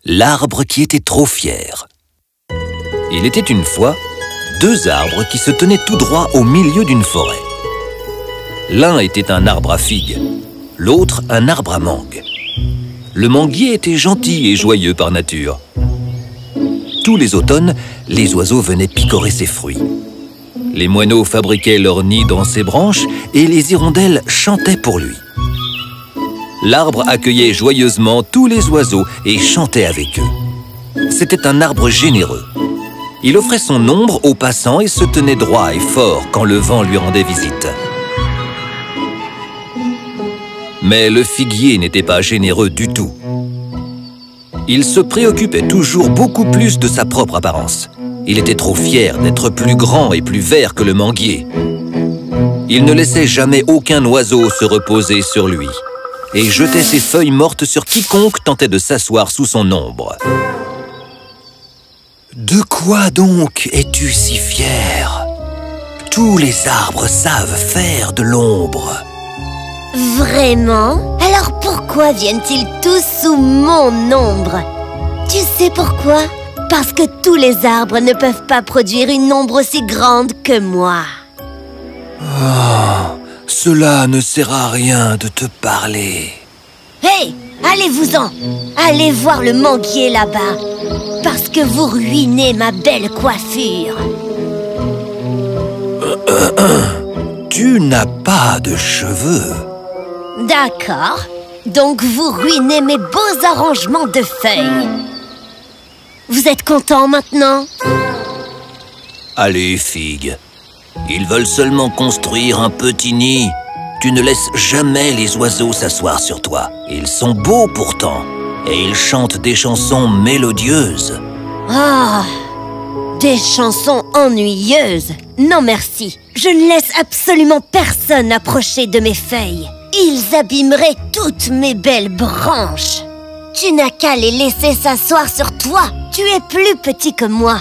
L'arbre qui était trop fier. Il était une fois 2 arbres qui se tenaient tout droit au milieu d'une forêt. L'un était un arbre à figues, l'autre un arbre à mangue. Le manguier était gentil et joyeux par nature. Tous les automnes, les oiseaux venaient picorer ses fruits. Les moineaux fabriquaient leurs nids dans ses branches et les hirondelles chantaient pour lui. L'arbre accueillait joyeusement tous les oiseaux et chantait avec eux. C'était un arbre généreux. Il offrait son ombre aux passants et se tenait droit et fort quand le vent lui rendait visite. Mais le figuier n'était pas généreux du tout. Il se préoccupait toujours beaucoup plus de sa propre apparence. Il était trop fier d'être plus grand et plus vert que le manguier. Il ne laissait jamais aucun oiseau se reposer sur lui et jetait ses feuilles mortes sur quiconque tentait de s'asseoir sous son ombre. « De quoi donc es-tu si fier? Tous les arbres savent faire de l'ombre. » Vraiment? Alors pourquoi viennent-ils tous sous mon ombre? Tu sais pourquoi? Parce que tous les arbres ne peuvent pas produire une ombre aussi grande que moi. Oh, cela ne sert à rien de te parler. Hé, allez-vous-en! Allez voir le manguier là-bas, parce que vous ruinez ma belle coiffure. Tu n'as pas de cheveux. D'accord, donc vous ruinez mes beaux arrangements de feuilles. Vous êtes content maintenant? Allez, Figue. Ils veulent seulement construire un petit nid. Tu ne laisses jamais les oiseaux s'asseoir sur toi. Ils sont beaux pourtant, et ils chantent des chansons mélodieuses. Ah, des chansons ennuyeuses. Non merci, je ne laisse absolument personne approcher de mes feuilles. Ils abîmeraient toutes mes belles branches. Tu n'as qu'à les laisser s'asseoir sur toi. Tu es plus petit que moi.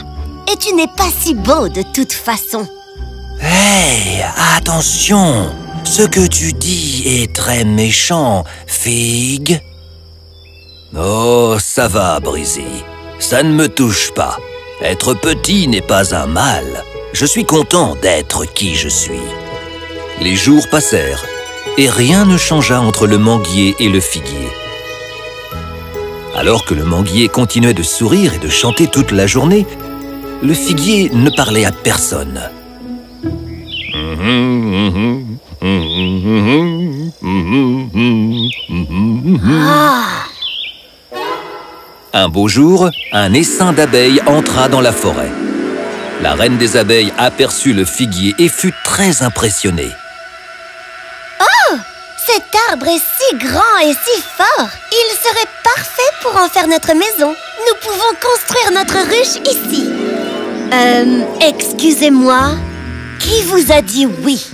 Et tu n'es pas si beau de toute façon. Hey, attention! Ce que tu dis est très méchant, Figue. Oh, ça va, Brizzy. Ça ne me touche pas. Être petit n'est pas un mal. Je suis content d'être qui je suis. Les jours passèrent, et rien ne changea entre le manguier et le figuier. Alors que le manguier continuait de sourire et de chanter toute la journée, le figuier ne parlait à personne. Un beau jour, un essaim d'abeilles entra dans la forêt. La reine des abeilles aperçut le figuier et fut très impressionnée. Oh! Cet arbre est si grand et si fort! Il serait parfait pour en faire notre maison. Nous pouvons construire notre ruche ici. Excusez-moi. Qui vous a dit oui?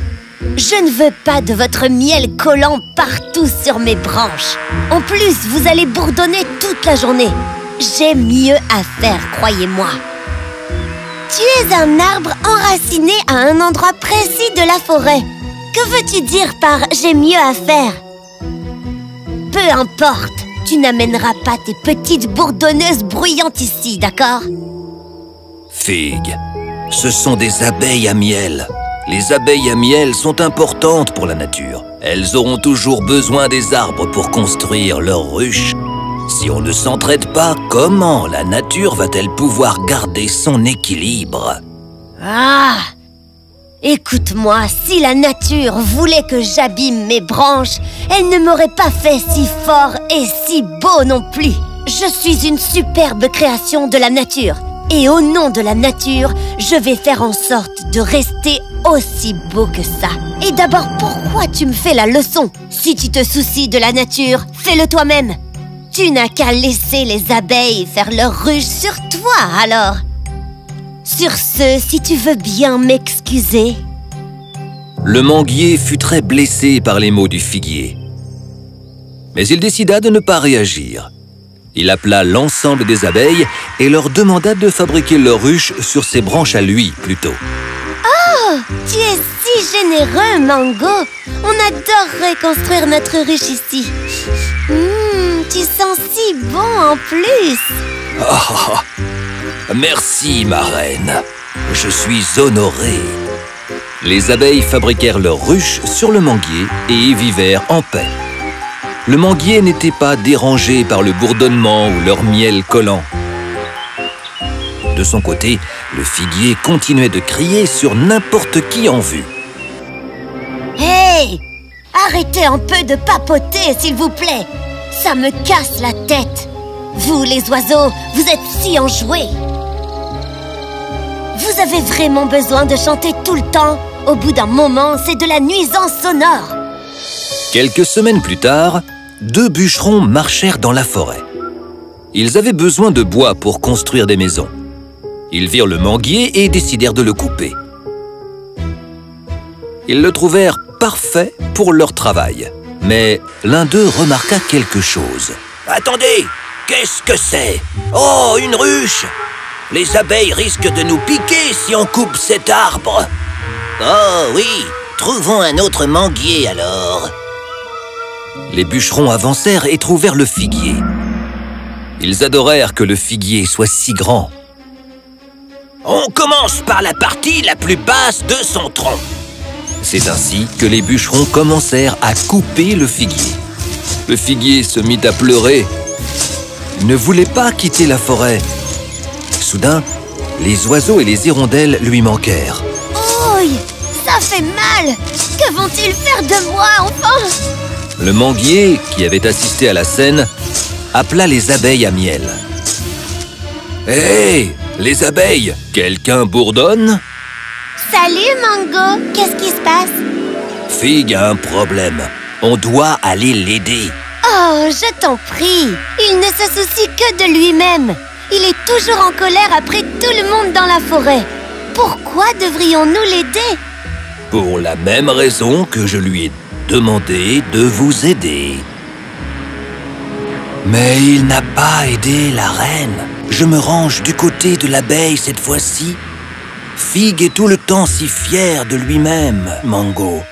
Je ne veux pas de votre miel collant partout sur mes branches. En plus, vous allez bourdonner toute la journée. J'ai mieux à faire, croyez-moi. Tu es un arbre enraciné à un endroit précis de la forêt. Que veux-tu dire par « j'ai mieux à faire » ? Peu importe, tu n'amèneras pas tes petites bourdonneuses bruyantes ici, d'accord? Figue, ce sont des abeilles à miel. Les abeilles à miel sont importantes pour la nature. Elles auront toujours besoin des arbres pour construire leur ruche. Si on ne s'entraide pas, comment la nature va-t-elle pouvoir garder son équilibre? Ah! Écoute-moi, si la nature voulait que j'abîme mes branches, elle ne m'aurait pas fait si fort et si beau non plus. Je suis une superbe création de la nature. Et au nom de la nature, je vais faire en sorte de rester aussi beau que ça. Et d'abord, pourquoi tu me fais la leçon? Si tu te soucies de la nature, fais-le toi-même. Tu n'as qu'à laisser les abeilles faire leur ruche sur toi, alors. Sur ce, si tu veux bien m'excuser. Le manguier fut très blessé par les mots du figuier. Mais il décida de ne pas réagir. Il appela l'ensemble des abeilles et leur demanda de fabriquer leur ruche sur ses branches à lui, plutôt. Oh, tu es si généreux, Mango. On adorerait construire notre ruche ici. Tu sens si bon en plus. Oh, merci, ma reine. Je suis honoré. Les abeilles fabriquèrent leur ruche sur le manguier et y vivèrent en paix. Le manguier n'était pas dérangé par le bourdonnement ou leur miel collant. De son côté, le figuier continuait de crier sur n'importe qui en vue. Hey! Arrêtez un peu de papoter, s'il vous plaît. Ça me casse la tête. Vous, les oiseaux, vous êtes si enjoués. Vous avez vraiment besoin de chanter tout le temps? Au bout d'un moment, c'est de la nuisance sonore. Quelques semaines plus tard, 2 bûcherons marchèrent dans la forêt. Ils avaient besoin de bois pour construire des maisons. Ils virent le manguier et décidèrent de le couper. Ils le trouvèrent parfait pour leur travail. Mais l'un d'eux remarqua quelque chose. « Attendez! Qu'est-ce que c'est? Oh, une ruche! Les abeilles risquent de nous piquer si on coupe cet arbre. » Oh oui, trouvons un autre manguier alors. Les bûcherons avancèrent et trouvèrent le figuier. Ils adorèrent que le figuier soit si grand. On commence par la partie la plus basse de son tronc. C'est ainsi que les bûcherons commencèrent à couper le figuier. Le figuier se mit à pleurer. Il ne voulait pas quitter la forêt. Soudain, les oiseaux et les hirondelles lui manquèrent. Ouh, ça fait mal! Que vont-ils faire de moi, enfin? Le manguier, qui avait assisté à la scène, appela les abeilles à miel. « Hé, les abeilles, quelqu'un bourdonne? » Salut, Mango! Qu'est-ce qui se passe? Fig a un problème. On doit aller l'aider. Oh, je t'en prie! Il ne se soucie que de lui-même. Il est toujours en colère après tout le monde dans la forêt. Pourquoi devrions-nous l'aider? Pour la même raison que je lui ai demandé de vous aider. Mais il n'a pas aidé la reine. Je me range du côté de l'abeille cette fois-ci. Fig est tout le temps si fier de lui-même, Mango.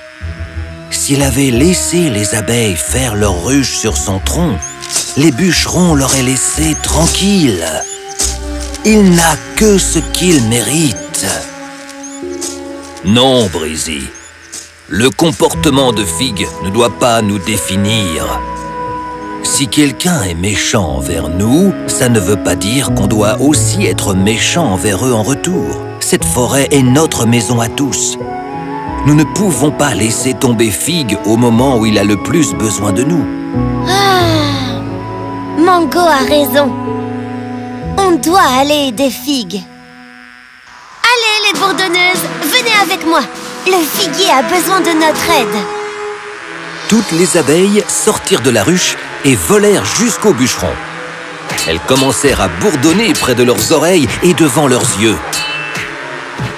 S'il avait laissé les abeilles faire leur ruche sur son tronc, les bûcherons l'auraient laissé tranquille. Il n'a que ce qu'il mérite. Non, Breezy. Le comportement de Fig ne doit pas nous définir. Si quelqu'un est méchant envers nous, ça ne veut pas dire qu'on doit aussi être méchant envers eux en retour. Cette forêt est notre maison à tous. Nous ne pouvons pas laisser tomber Fig au moment où il a le plus besoin de nous. Ah, Mango a raison. On doit aller aider Fig. Allez, les bourdonneuses, venez avec moi. Le figuier a besoin de notre aide. Toutes les abeilles sortirent de la ruche et volèrent jusqu'aux bûcherons. Elles commencèrent à bourdonner près de leurs oreilles et devant leurs yeux.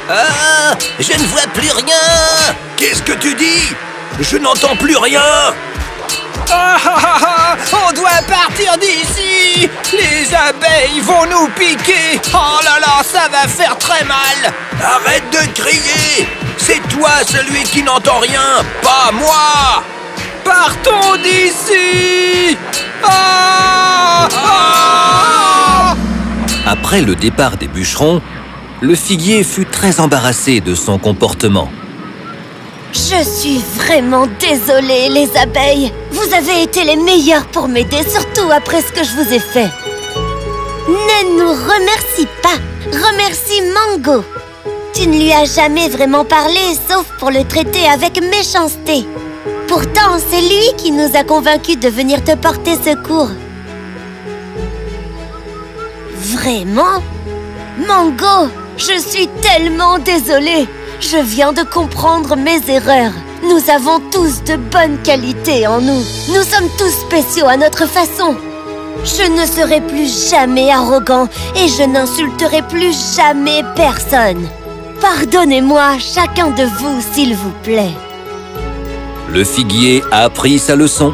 Ah, je ne vois plus rien! Qu'est-ce que tu dis? Je n'entends plus rien! On doit partir d'ici! Les abeilles vont nous piquer! Oh là là, ça va faire très mal! Arrête de crier! C'est toi celui qui n'entend rien, pas moi! Partons d'ici! Ah! Ah! Après le départ des bûcherons, le figuier fut très embarrassé de son comportement. Je suis vraiment désolée, les abeilles. Vous avez été les meilleurs pour m'aider, surtout après ce que je vous ai fait. Ne nous remercie pas. Remercie Mango. Tu ne lui as jamais vraiment parlé, sauf pour le traiter avec méchanceté. Pourtant, c'est lui qui nous a convaincus de venir te porter secours. Vraiment? Mango, je suis tellement désolée. Je viens de comprendre mes erreurs. Nous avons tous de bonnes qualités en nous. Nous sommes tous spéciaux à notre façon. Je ne serai plus jamais arrogant et je n'insulterai plus jamais personne. Pardonnez-moi, chacun de vous, s'il vous plaît. Le figuier a appris sa leçon.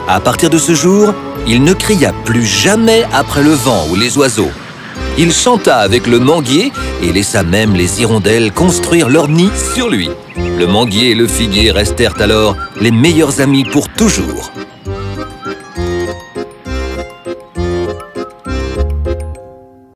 À partir de ce jour, il ne cria plus jamais après le vent ou les oiseaux. Il chanta avec le manguier et laissa même les hirondelles construire leur nid sur lui. Le manguier et le figuier restèrent alors les meilleurs amis pour toujours.